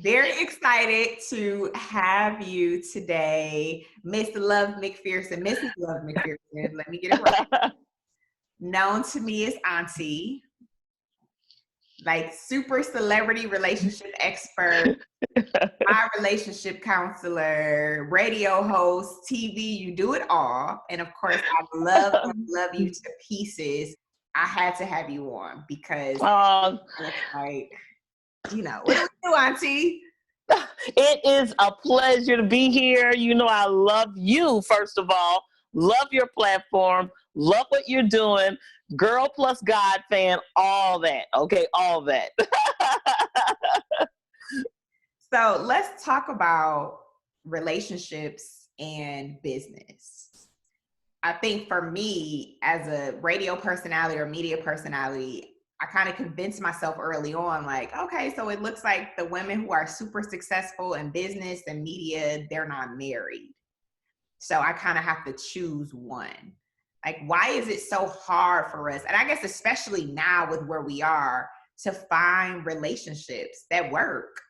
Very excited to have you today, Miss Love McPherson, Mrs. Love McPherson. Let me get it right. Known to me as Auntie, like super celebrity relationship expert, my relationship counselor, radio host, TV, you do it all. And of course, I love you to pieces. I had to have you on because it's like, what do we do, Auntie? It is a pleasure to be here. You know, I love you, first of all. Love your platform. Love what you're doing. Girl plus God fan, all that. Okay, all that. So let's talk about relationships and business. I think for me, as a radio personality or media personality, I kind of convinced myself early on, like, okay, so it looks like the women who are super successful in business and media, they're not married. So I kind of have to choose one. Like, why is it so hard for us? And I guess especially now with where we are, to find relationships that work.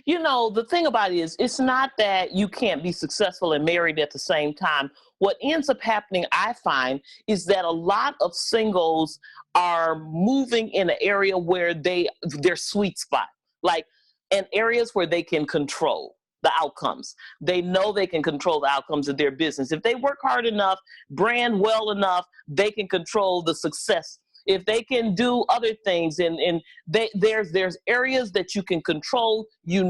You know, the thing about it is, it's not that you can't be successful and married at the same time. What ends up happening, I find, is that a lot of singles are moving in an area where their sweet spot, like in areas where they can control the outcomes. They know they can control the outcomes of their business. If they work hard enough, brand well enough, they can control the success. If they can do other things, and there's areas that you can control, you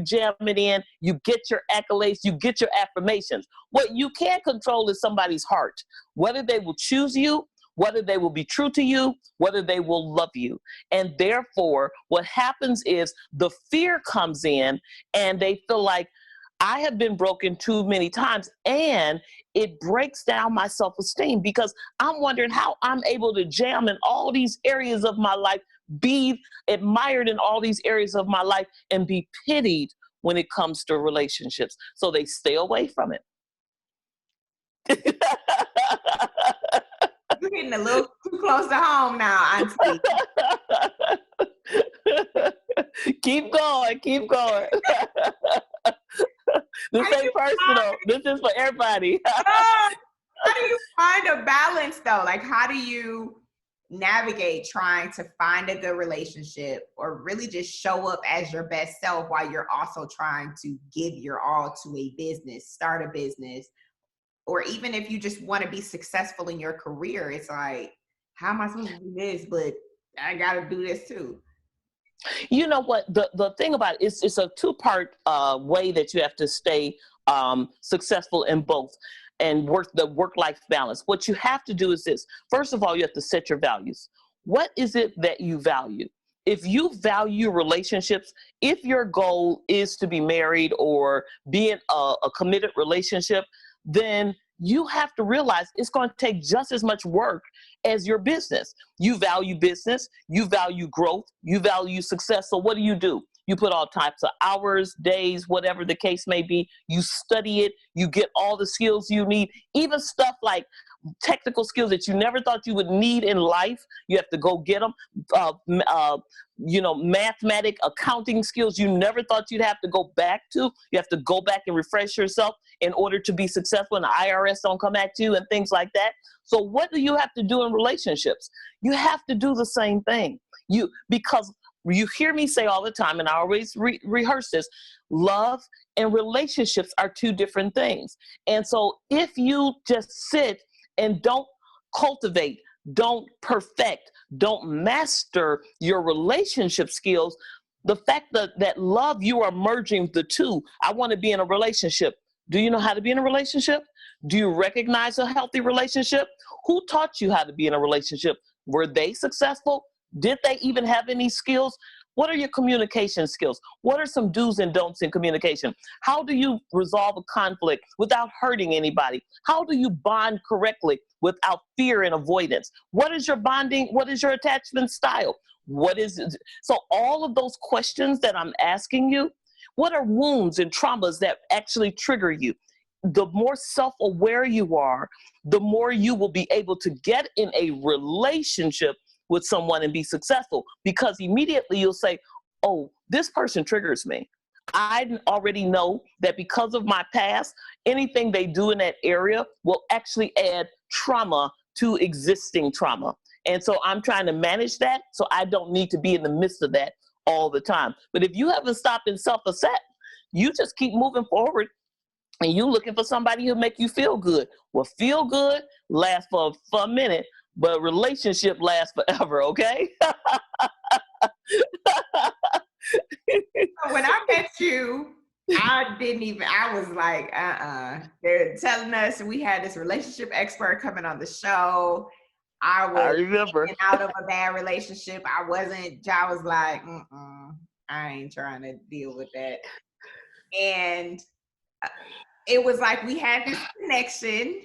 jam it in, you get your accolades, you get your affirmations. What you can't control is somebody's heart, whether they will choose you, whether they will be true to you, whether they will love you. And therefore, what happens is the fear comes in and they feel like, I have been broken too many times, and it breaks down my self-esteem because I'm wondering how I'm able to jam in all these areas of my life, be admired in all these areas of my life, and be pitied when it comes to relationships. So they stay away from it. You're getting a little too close to home now, Auntie. Keep going. This ain't personal. This is for everybody. How do you find a balance though? Like, how do you navigate trying to find a good relationship or really just show up as your best self while you're also trying to give your all to a business, start a business, or even if you just want to be successful in your career, it's like, how am I supposed to do this? But I got to do this too. You know what, the thing about it is, it's a two-part way that you have to stay successful in both and the work-life balance. What you have to do is this. First of all, you have to set your values. What is it that you value? If you value relationships, if your goal is to be married or be in a committed relationship, then you have to realize it's going to take just as much work as your business. You value business, you value growth, you value success. So what do? You put all types of hours, days, whatever the case may be. You study it, you get all the skills you need, even stuff like technical skills that you never thought you would need in life. You have to go get them. Mathematic, accounting skills you never thought you'd have to go back to. You have to go back and refresh yourself in order to be successful, and the IRS don't come at you and things like that. So what do you have to do in relationships? You have to do the same thing. Because you hear me say all the time, and I always rehearse this, love and relationships are two different things. And so if you just sit and don't cultivate, don't perfect, don't master your relationship skills, the fact that love, you are merging the two. I want to be in a relationship. Do you know how to be in a relationship? Do you recognize a healthy relationship? Who taught you how to be in a relationship? Were they successful? Did they even have any skills? What are your communication skills? What are some do's and don'ts in communication? How do you resolve a conflict without hurting anybody? How do you bond correctly without fear and avoidance? What is your bonding? What is your attachment style? What is it? So all of those questions that I'm asking you, what are wounds and traumas that actually trigger you? The more self-aware you are, the more you will be able to get in a relationship with someone and be successful, because immediately you'll say, oh, this person triggers me. I already know that because of my past, anything they do in that area will actually add trauma to existing trauma. And so I'm trying to manage that so I don't need to be in the midst of that all the time. But if you haven't stopped in self-accept, you just keep moving forward and you looking for somebody who'll make you feel good. Well, feel good lasts for a minute, but relationship lasts forever, okay? When I met you, I was like, they're telling us we had this relationship expert coming on the show. I was remember. out of a bad relationship. I was like, I ain't trying to deal with that. And it was like we had this connection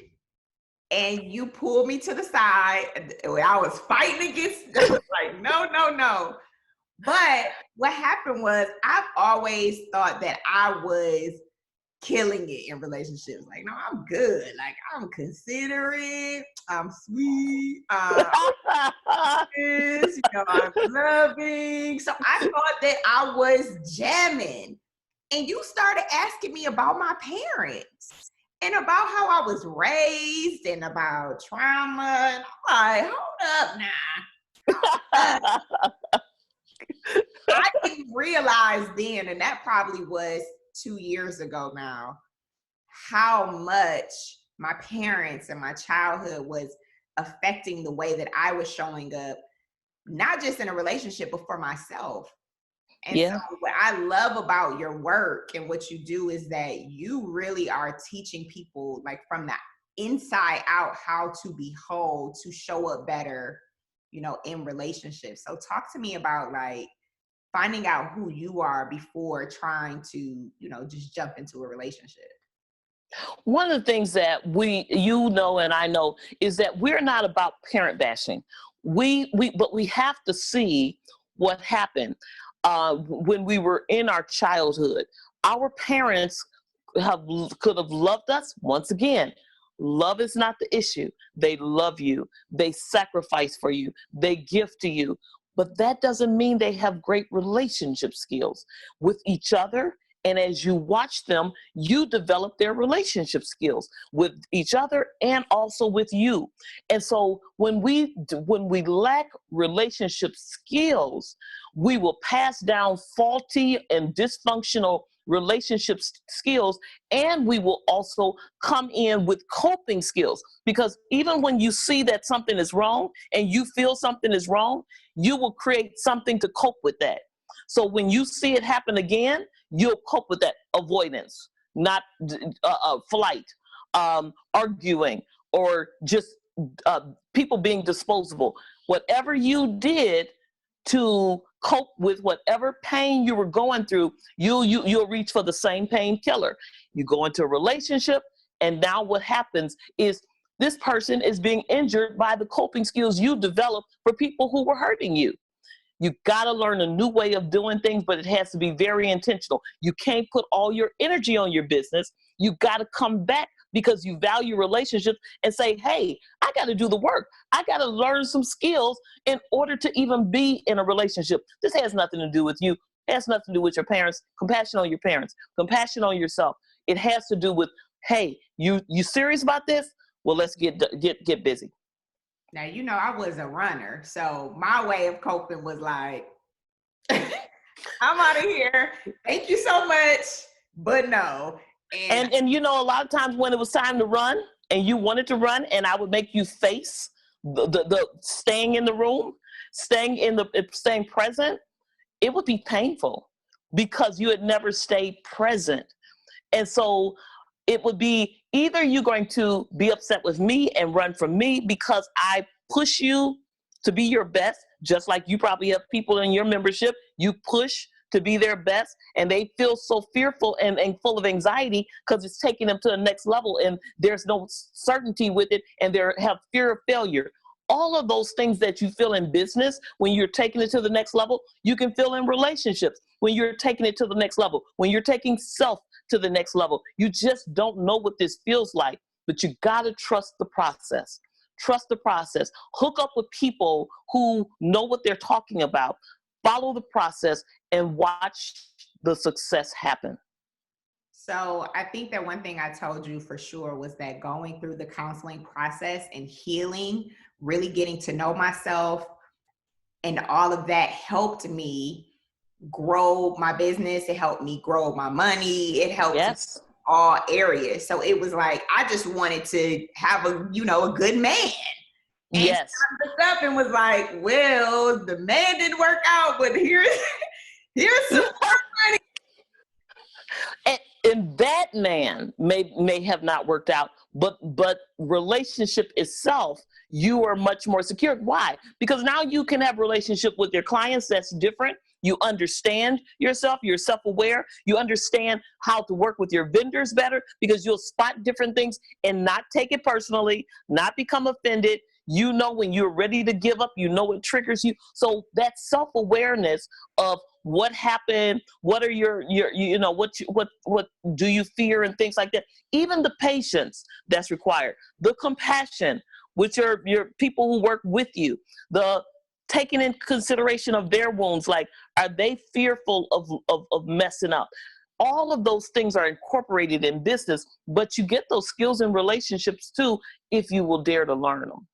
and you pulled me to the side. I was fighting against, I was like, no. But what happened was I've always thought that I was killing it in relationships. Like, no, I'm good. Like, I'm considerate. I'm sweet. I'm loving. So I thought that I was jamming. And you started asking me about my parents and about how I was raised and about trauma. And I'm like, hold up now. I didn't realize then, and that probably was 2 years ago now, how much my parents and my childhood was affecting the way that I was showing up, not just in a relationship, but for myself. And so what I love about your work and what you do is that you really are teaching people, like, from the inside out, how to be whole, to show up better, in relationships. So talk to me about, like, finding out who you are before trying to, just jump into a relationship. One of the things that and I know is that we're not about parent bashing. But we have to see what happened when we were in our childhood. Our parents could have loved us. Once again, love is not the issue. They love you. They sacrifice for you. They give to you. But that doesn't mean they have great relationship skills with each other. And as you watch them, you develop their relationship skills with each other and also with you. And so when we lack relationship skills, we will pass down faulty and dysfunctional relationship skills, and we will also come in with coping skills. Because even when you see that something is wrong and you feel something is wrong, you will create something to cope with that. So when you see it happen again, you'll cope with that. Avoidance, not flight, arguing, or just people being disposable. Whatever you did to cope with whatever pain you were going through, you'll reach for the same painkiller. You go into a relationship, and now what happens is this person is being injured by the coping skills you developed for people who were hurting you. You got to learn a new way of doing things, but it has to be very intentional. You can't put all your energy on your business. You got to come back because you value relationships and say, hey, I got to do the work. I got to learn some skills in order to even be in a relationship. This has nothing to do with you. It has nothing to do with your parents. Compassion on your parents. Compassion on yourself. It has to do with, hey, you serious about this? Well, let's get busy. Now, I was a runner, so my way of coping was like, I'm out of here. Thank you so much, but no. And a lot of times when it was time to run and you wanted to run, and I would make you face the staying in the room, staying present, it would be painful because you had never stayed present. And so it would be either you're going to be upset with me and run from me because I push you to be your best, just like you probably have people in your membership you push to be their best, and they feel so fearful and full of anxiety because it's taking them to the next level and there's no certainty with it, and they have fear of failure. All of those things that you feel in business when you're taking it to the next level, you can feel in relationships when you're taking it to the next level, when you're taking self to the next level. You just don't know what this feels like, but you got to trust the process. Trust the process. Hook up with people who know what they're talking about. follow the process, and watch the success happen. So I think that one thing I told you for sure was that going through the counseling process and healing, really getting to know myself, and all of that helped me grow my business. It helped me grow my money. It helped Yes. all areas. So it was like, I just wanted to have a good man. And Yes. I looked up and was like, well, the man didn't work out, but here's some more money. And that man may have not worked out, but relationship itself, you are much more secure. Why? Because now you can have relationship with your clients that's different. You understand yourself, you're self-aware, you understand how to work with your vendors better, because you'll spot different things and not take it personally, not become offended. You know when you're ready to give up, you know what triggers you. So that self-awareness of what happened, what are your what do you fear, and things like that. Even the patience that's required, the compassion with your people who work with you, the taking in consideration of their wounds, like, are they fearful of messing up? All of those things are incorporated in business, but you get those skills in relationships too, if you will dare to learn them.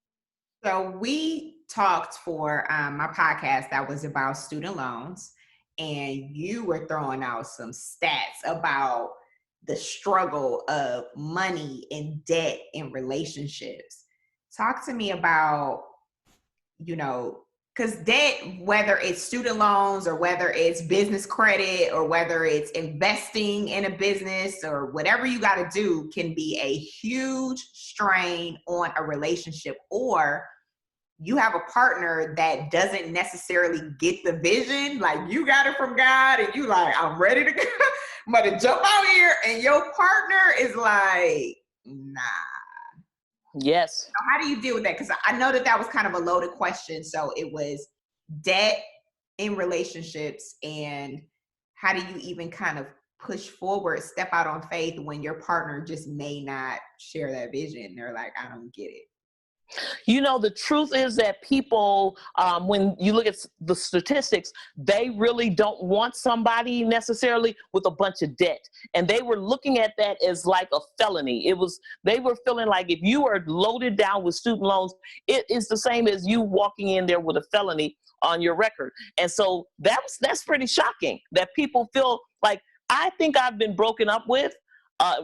So we talked for my podcast that was about student loans, and you were throwing out some stats about the struggle of money and debt in relationships. Talk to me about, because debt, whether it's student loans or whether it's business credit or whether it's investing in a business or whatever you got to do, can be a huge strain on a relationship. Or you have a partner that doesn't necessarily get the vision. Like, you got it from God and you like, I'm ready to go. I'm about to jump out here. And your partner is like, nah. Yes. So how do you deal with that? Because I know that was kind of a loaded question. So it was debt in relationships, and how do you even kind of push forward, step out on faith when your partner just may not share that vision? They're like, I don't get it. The truth is that people, when you look at the statistics, they really don't want somebody necessarily with a bunch of debt. And they were looking at that as like a felony. They were feeling like if you are loaded down with student loans, it is the same as you walking in there with a felony on your record. And so that's pretty shocking that people feel like, I think I've been broken up with.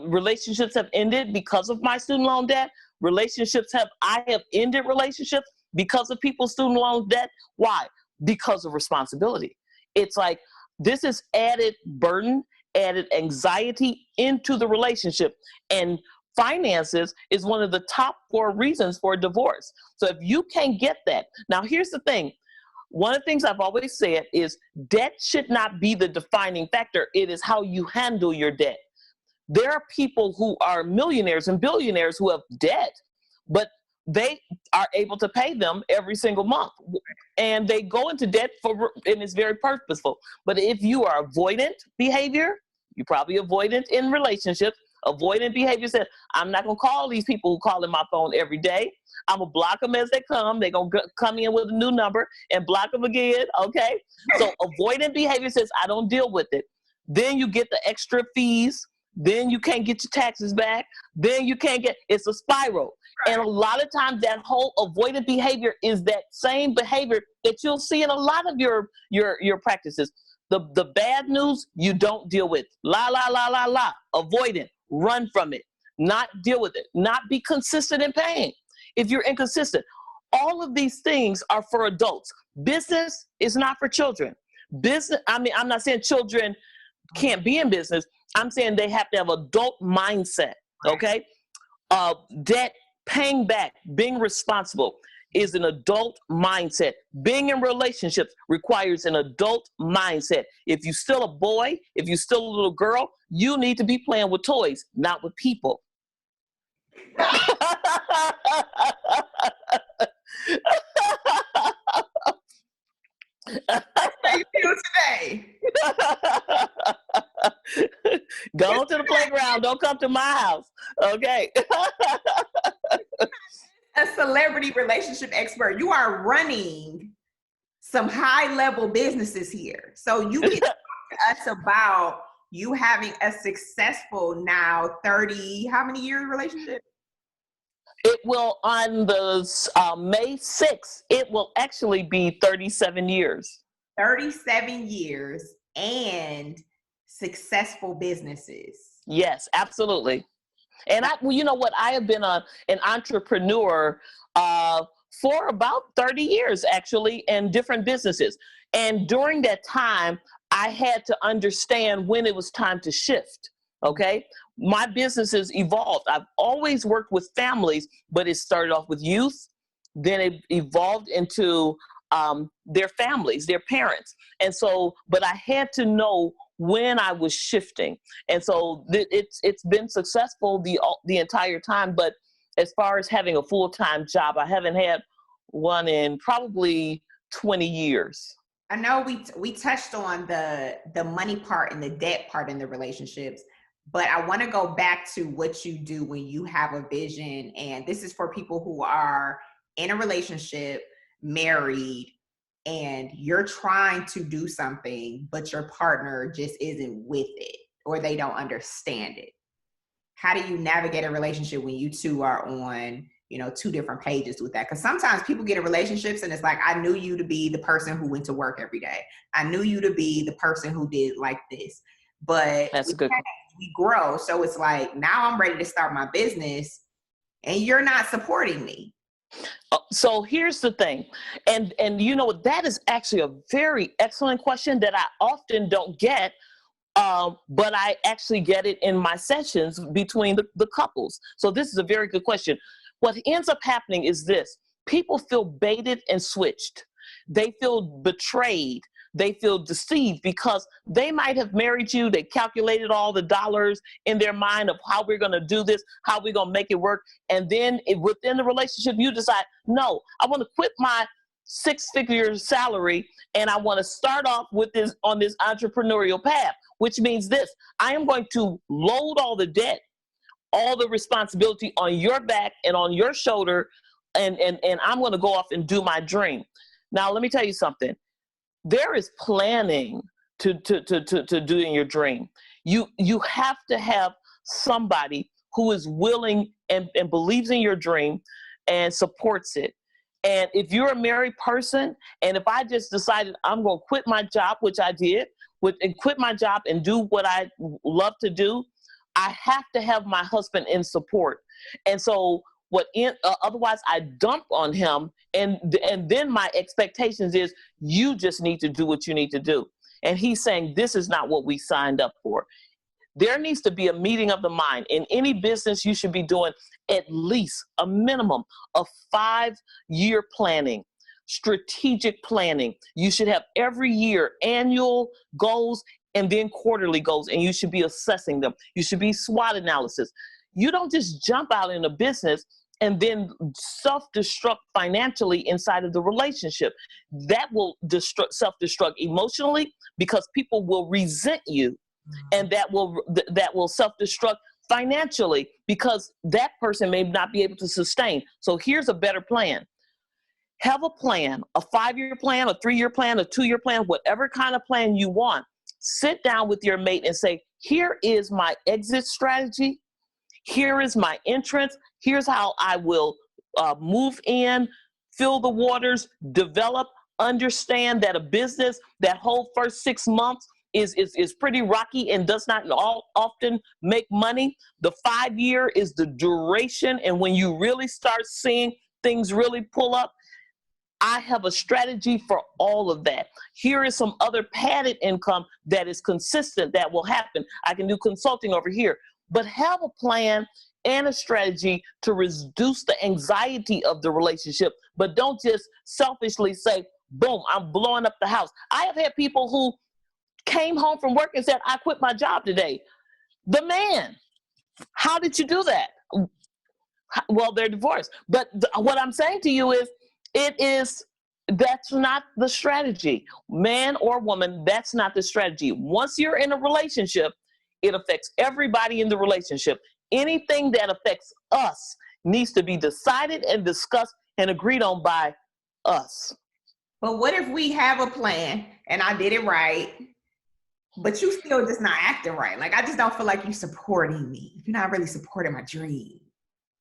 Relationships have ended because of my student loan debt. I have ended relationships because of people's student loan debt. Why? Because of responsibility. It's like, this is added burden, added anxiety into the relationship. And finances is one of the top 4 reasons for divorce. So if you can't get that, now here's the thing. One of the things I've always said is debt should not be the defining factor. It is how you handle your debt. There are people who are millionaires and billionaires who have debt, but they are able to pay them every single month. And they go into debt and it's very purposeful. But if you are avoidant behavior, you're probably avoidant in relationships. Avoidant behavior says, I'm not going to call these people who call in my phone every day. I'm going to block them as they come. They're going to come in with a new number and block them again. Okay. So avoidant behavior says, I don't deal with it. Then you get the extra fees. Then you can't get your taxes back. Then you can't it's a spiral. And a lot of times that whole avoidant behavior is that same behavior that you'll see in a lot of your practices. The bad news, you don't deal with. La, la, la, la, la. Avoidant. Run from it. Not deal with it. Not be consistent in paying. If you're inconsistent. All of these things are for adults. Business is not for children. I'm not saying children can't be in business. I'm saying they have to have adult mindset, okay? Debt, paying back, being responsible is an adult mindset. Being in relationships requires an adult mindset. If you're still a boy, if you're still a little girl, you need to be playing with toys, not with people. How you feel today? Go to the playground. Don't come to my house. Okay. A celebrity relationship expert. You are running some high level businesses here. So you can talk to us about you having a successful now 30, how many year relationship? It will, on the May 6th, it will actually be 37 years. 37 years and successful businesses. Yes, absolutely. And well, you know what? I have been an entrepreneur for about 30 years, actually, in different businesses. And during that time, I had to understand when it was time to shift. Okay. My businesses evolved. I've always worked with families, but it started off with youth. Then it evolved into their families, their parents. And so, but I had to know when I was shifting. And so it's been successful the entire time. But as far as having a full-time job, I haven't had one in probably 20 years. I know we touched on the money part and the debt part in the relationships, but I want to go back to what you do when you have a vision. And this is for people who are in a relationship, married, and you're trying to do something, but your partner just isn't with it or they don't understand it. How do you navigate a relationship when you two are on, two different pages with that? Because sometimes people get in relationships and it's like, I knew you to be the person who went to work every day. I knew you to be the person who did like this. But we grow. So it's like, now I'm ready to start my business and you're not supporting me. So here's the thing. And that is actually a very excellent question that I often don't get. But I actually get it in my sessions between the couples. So this is a very good question. What ends up happening is this: people feel baited and switched. They feel betrayed. They feel deceived because they might have married you. They calculated all the dollars in their mind of how we're going to do this, how we're going to make it work. And then within the relationship, you decide, no, I want to quit my 6-figure salary and I want to start off with this on this entrepreneurial path, which means this: I am going to load all the debt, all the responsibility on your back and on your shoulder, and I'm going to go off and do my dream. Now, let me tell you something. There is planning to doing your dream. You have to have somebody who is willing and believes in your dream and supports it. And if you're a married person, and if I just decided I'm going to quit my job, which I did, and quit my job and do what I love to do, I have to have my husband in support. And so otherwise I dump on him, and then my expectations is you just need to do what you need to do. And he's saying this is not what we signed up for. There needs to be a meeting of the mind. In any business, you should be doing at least a minimum of 5-year planning, strategic planning. You should have every year annual goals and then quarterly goals, and you should be assessing them. You should be SWOT analysis. You don't just jump out in a business and then self-destruct financially inside of the relationship. That will self-destruct emotionally because people will resent you. And that will self-destruct financially because that person may not be able to sustain. So here's a better plan. Have a plan, a 5-year plan, a 3-year plan, a 2-year plan, whatever kind of plan you want. Sit down with your mate and say, here is my exit strategy. Here is my entrance. Here's how I will move in, fill the waters, develop, understand that a business, that whole first 6 months is pretty rocky and does not often make money. The 5-year is the duration. And when you really start seeing things really pull up, I have a strategy for all of that. Here is some other padded income that is consistent that will happen. I can do consulting over here, but have a plan and a strategy to reduce the anxiety of the relationship. But don't just selfishly say, boom, I'm blowing up the house. I have had people who came home from work and said, I quit my job today. The man, how did you do that? Well, they're divorced. But what I'm saying to you is, that's not the strategy. Man or woman, that's not the strategy. Once you're in a relationship, it affects everybody in the relationship. Anything that affects us needs to be decided and discussed and agreed on by us. But what if we have a plan and I did it right, but you still just not acting right? Like, I just don't feel like you're supporting me. You're not really supporting my dream.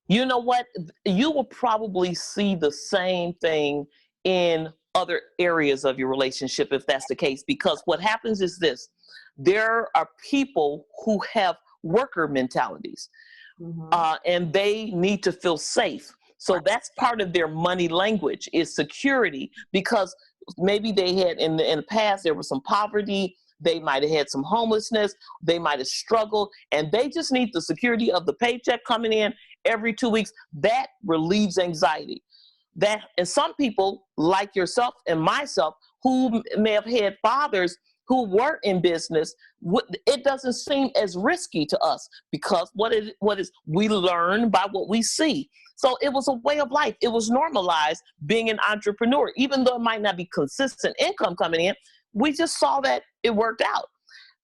You know what? You will probably see the same thing in other areas of your relationship if that's the case, because what happens is this: there are people who have worker mentalities, and they need to feel safe. So that's part of their money language, is security, because maybe they had in the past, there was some poverty, they might have had some homelessness, they might have struggled, and they just need the security of the paycheck coming in every 2 weeks. That relieves anxiety. And some people like yourself and myself, who may have had fathers who were in business, it doesn't seem as risky to us, because what is we learn by what we see. So it was a way of life. It was normalized being an entrepreneur, even though it might not be consistent income coming in. We just saw that it worked out.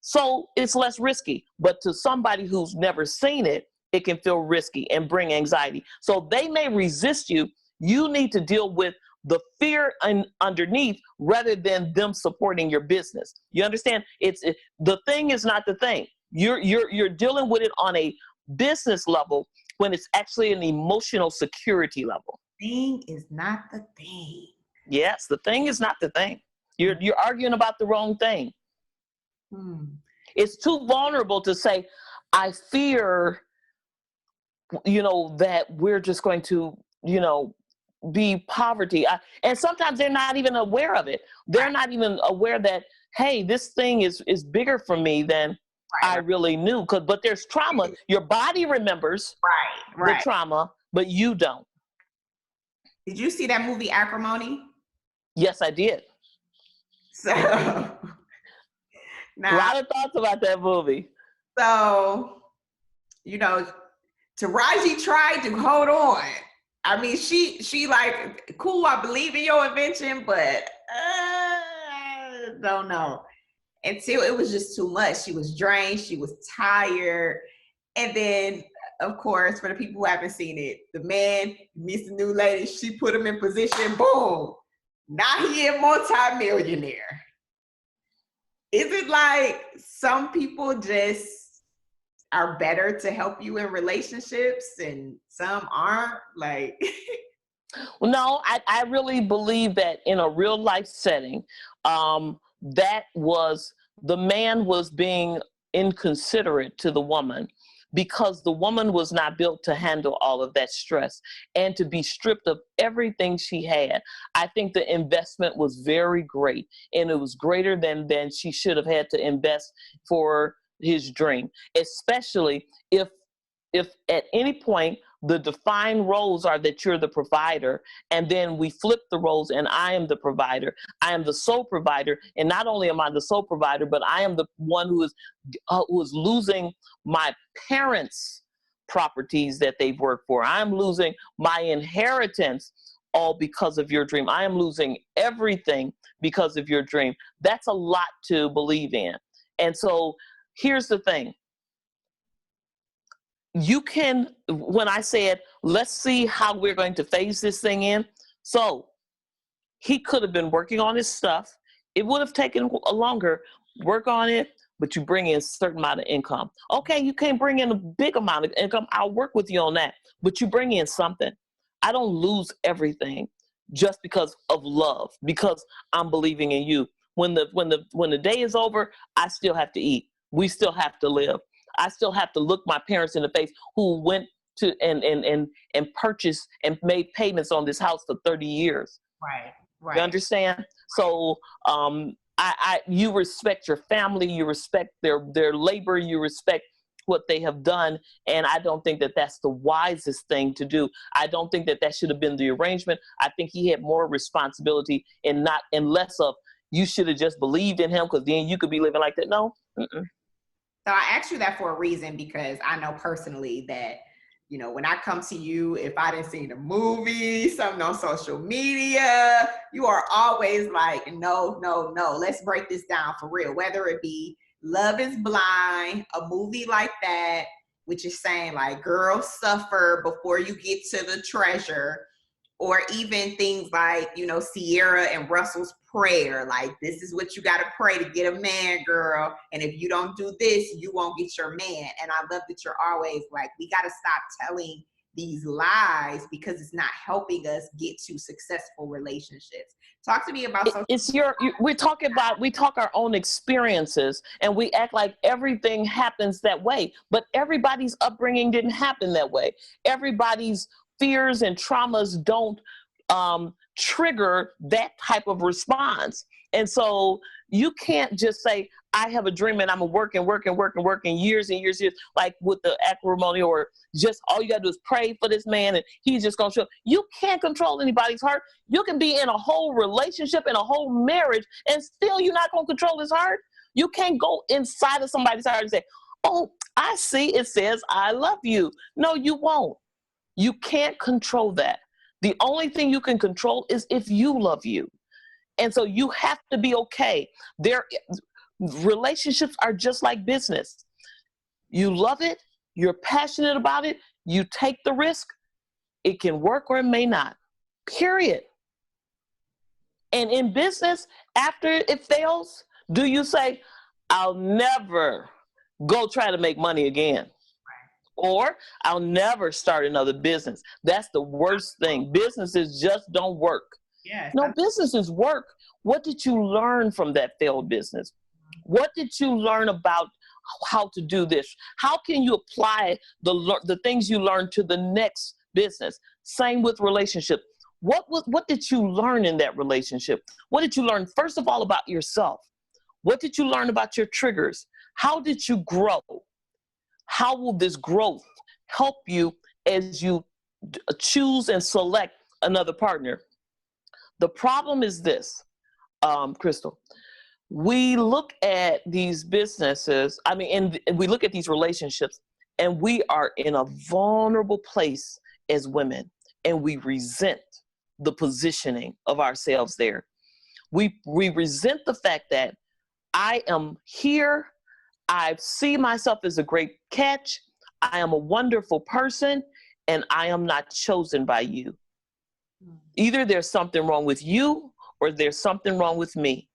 So it's less risky. But to somebody who's never seen it, it can feel risky and bring anxiety. So they may resist you. You need to deal with the fear underneath, rather than them supporting your business. You understand? The thing is not the thing. You're dealing with it on a business level when it's actually an emotional security level. Thing is not the thing. Yes, the thing is not the thing. You're arguing about the wrong thing. It's too vulnerable to say, I fear, that we're just going to, be poverty. And sometimes they're not even aware of it. They're not even aware that, hey, this thing is bigger for me than I really knew. But there's trauma. Your body remembers the trauma, but you don't. Did you see that movie Acrimony? Yes, I did. So now, a lot of thoughts about that movie. So, Taraji tried to hold on. I mean, she like, cool, I believe in your invention, but don't know. Until it was just too much. She was drained. She was tired. And then, of course, for the people who haven't seen it, the man meets a new lady. She put him in position. Boom. Now he a multi-millionaire. Is it like some people just are better to help you in relationships and some aren't? Like, well, no, I really believe that in a real life setting, that was, the man was being inconsiderate to the woman, because the woman was not built to handle all of that stress and to be stripped of everything she had. I think the investment was very great, and it was greater than she should have had to invest for his dream, especially if at any point the defined roles are that you're the provider, and then we flip the roles and I am the provider. I am the sole provider, and not only am I the sole provider, but I am the one who is losing my parents' properties that they've worked for. I'm losing my inheritance, all because of your dream. I am losing everything because of your dream. That's a lot to believe in. And so here's the thing. You can, when I said, let's see how we're going to phase this thing in. So he could have been working on his stuff. It would have taken a longer work on it, but you bring in a certain amount of income. Okay, you can't bring in a big amount of income. I'll work with you on that, but you bring in something. I don't lose everything just because of love, because I'm believing in you. When the day is over, I still have to eat. We still have to live. I still have to look my parents in the face, who went to and purchased and made payments on this house for 30 years. Right. You understand? So you respect your family, you respect their labor, you respect what they have done, and I don't think that that's the wisest thing to do. I don't think that should have been the arrangement. I think he had more responsibility and less of, you should have just believed in him, because then you could be living like that. No. Mm-mm. So I asked you that for a reason, because I know personally that, when I come to you, if I didn't see the movie, something on social media, you are always like, no, let's break this down for real. Whether it be Love is Blind, a movie like that, which is saying like, girls suffer before you get to the treasure, or even things like, you know, Sierra and Russell's prayer, like, this is what you got to pray to get a man, girl. And if you don't do this, you won't get your man. And I love that you're always like, we got to stop telling these lies because it's not helping us get to successful relationships. Talk to me about we talk our own experiences, and we act like everything happens that way, but everybody's upbringing didn't happen that way. Everybody's fears and traumas don't trigger that type of response. And so you can't just say, I have a dream and I'm working years and years, like with the acrimony, or just all you got to do is pray for this man and he's just going to show up. You can't control anybody's heart. You can be in a whole relationship and a whole marriage and still you're not going to control his heart. You can't go inside of somebody's heart and say, oh, I see it says I love you. No, you won't. You can't control that. The only thing you can control is if you love you. And so you have to be okay. Relationships are just like business. You love it, you're passionate about it, you take the risk, it can work or it may not, period. And in business, after it fails, do you say, I'll never go try to make money again? Or I'll never start another business. That's the worst thing. Businesses just don't work. Yes. No, businesses work. What did you learn from that failed business? What did you learn about how to do this? How can you apply the things you learned to the next business? Same with relationships. What did you learn in that relationship? What did you learn, first of all, about yourself? What did you learn about your triggers? How did you grow? How will this growth help you as you choose and select another partner? The problem is this, Crystal. We look at these businesses, and we look at these relationships, and we are in a vulnerable place as women, and we resent the positioning of ourselves there. We resent the fact that I am here, I see myself as a great catch, I am a wonderful person, and I am not chosen by you. Either there's something wrong with you or there's something wrong with me.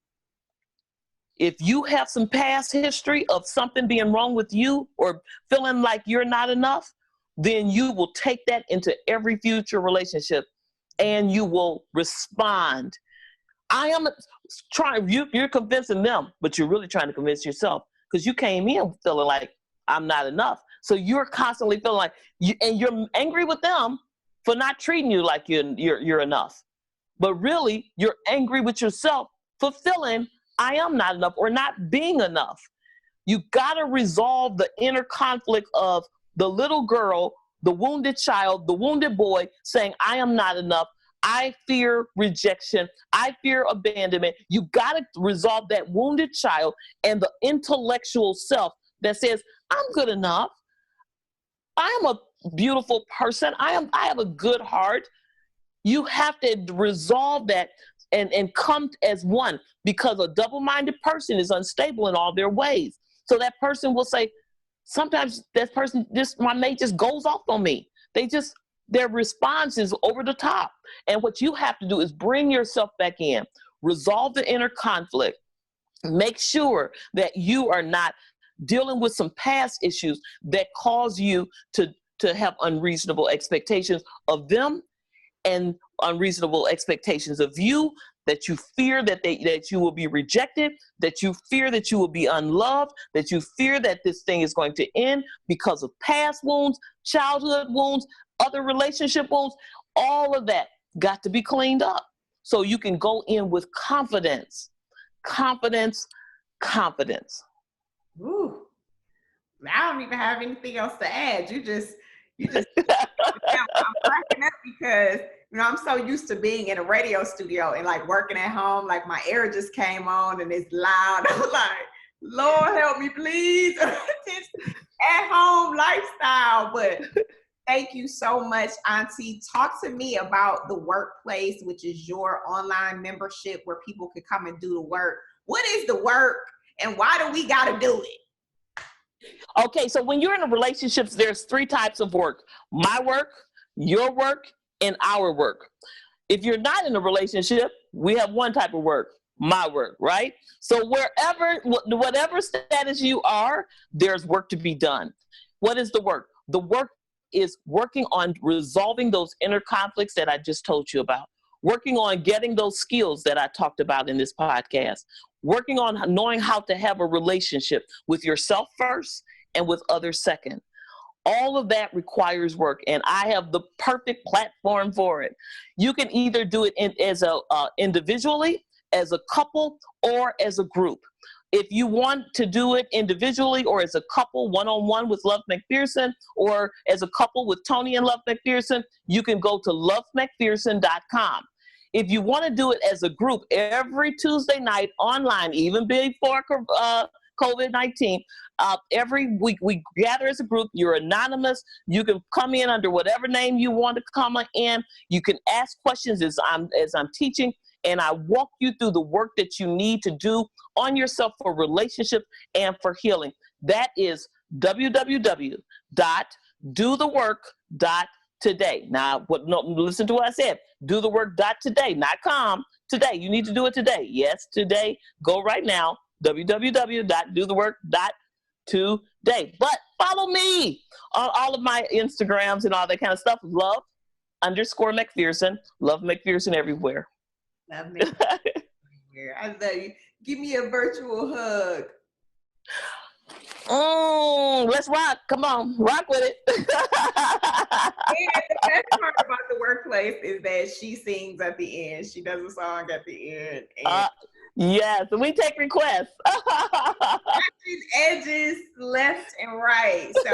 If you have some past history of something being wrong with you or feeling like you're not enough, then you will take that into every future relationship and you will respond. I am trying, you're convincing them, but you're really trying to convince yourself because you came in feeling like I'm not enough. So you're constantly feeling like and you're angry with them for not treating you like you're enough. But really, you're angry with yourself for feeling I am not enough or not being enough. You got to resolve the inner conflict of the little girl, the wounded child, the wounded boy saying, I am not enough. I fear rejection. I fear abandonment. You got to resolve that wounded child and the intellectual self that says, I'm good enough. I am a beautiful person. I have a good heart. You have to resolve that and come as one, because a double-minded person is unstable in all their ways. So that person will say, sometimes that person, my mate just goes off on me. Their response is over the top. And what you have to do is bring yourself back in, resolve the inner conflict, make sure that you are not dealing with some past issues that cause you to have unreasonable expectations of them and unreasonable expectations of you, that you fear that you will be rejected, that you fear that you will be unloved, that you fear that this thing is going to end because of past wounds, childhood wounds, other relationship wounds. All of that got to be cleaned up so you can go in with confidence. Confidence. Ooh, I don't even have anything else to add. You just I'm cracking up because, I'm so used to being in a radio studio and like working at home, like my air just came on and it's loud. I'm like, Lord help me, please. At home lifestyle. But thank you so much, Auntie. Talk to me about the workplace, which is your online membership where people could come and do the work. What is the work and why do we got to do it? Okay, so when you're in a relationship, there's 3 types of work: my work, your work, in our work. If you're not in a relationship, we have one type of work, my work, right? So whatever status you are, there's work to be done. What is the work? The work is working on resolving those inner conflicts that I just told you about, working on getting those skills that I talked about in this podcast, working on knowing how to have a relationship with yourself first and with others second. All of that requires work, and I have the perfect platform for it. You can either do it individually, as a couple, or as a group. If you want to do it individually or as a couple, one-on-one with Love McPherson, or as a couple with Tony and Love McPherson, you can go to lovemcpherson.com. If you want to do it as a group, every Tuesday night online, even before COVID-19, every week we gather as a group. You're anonymous. You can come in under whatever name you want to come in. You can ask questions as I'm teaching, and I walk you through the work that you need to do on yourself for relationship and for healing. That is www.dothework.today. Now, listen to what I said. Do the work.today, not com. Today. You need to do it today. Yes, today. Go right now. www.dothework.today. But follow me on all of my Instagrams and all that kind of stuff. Love_McPherson. Love McPherson everywhere. Love McPherson everywhere. I love you. Give me a virtual hug. Let's rock. Come on, rock with it. And the best part about the workplace is that she sings at the end. She does a song at the end. Yes, we take requests. Edges left and right. So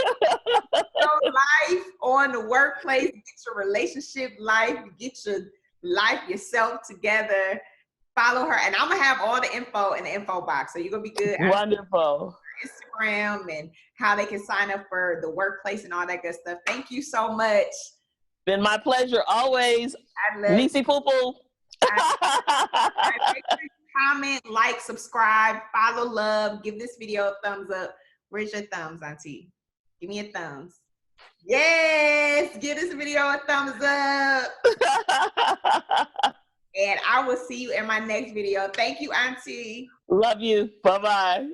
your life on the workplace, get your relationship life, get your life yourself together. Follow her, and I'm gonna have all the info in the info box, so you're gonna be good. Wonderful. Instagram and how they can sign up for the workplace and all that good stuff. Thank you so much. Been my pleasure always. Nisi poo poo. Comment, like, subscribe, follow Love, give this video a thumbs up. Where's your thumbs, Auntie? Give me a thumbs. Yes, give this video a thumbs up. And I will see you in my next video. Thank you, Auntie. Love you. Bye-bye.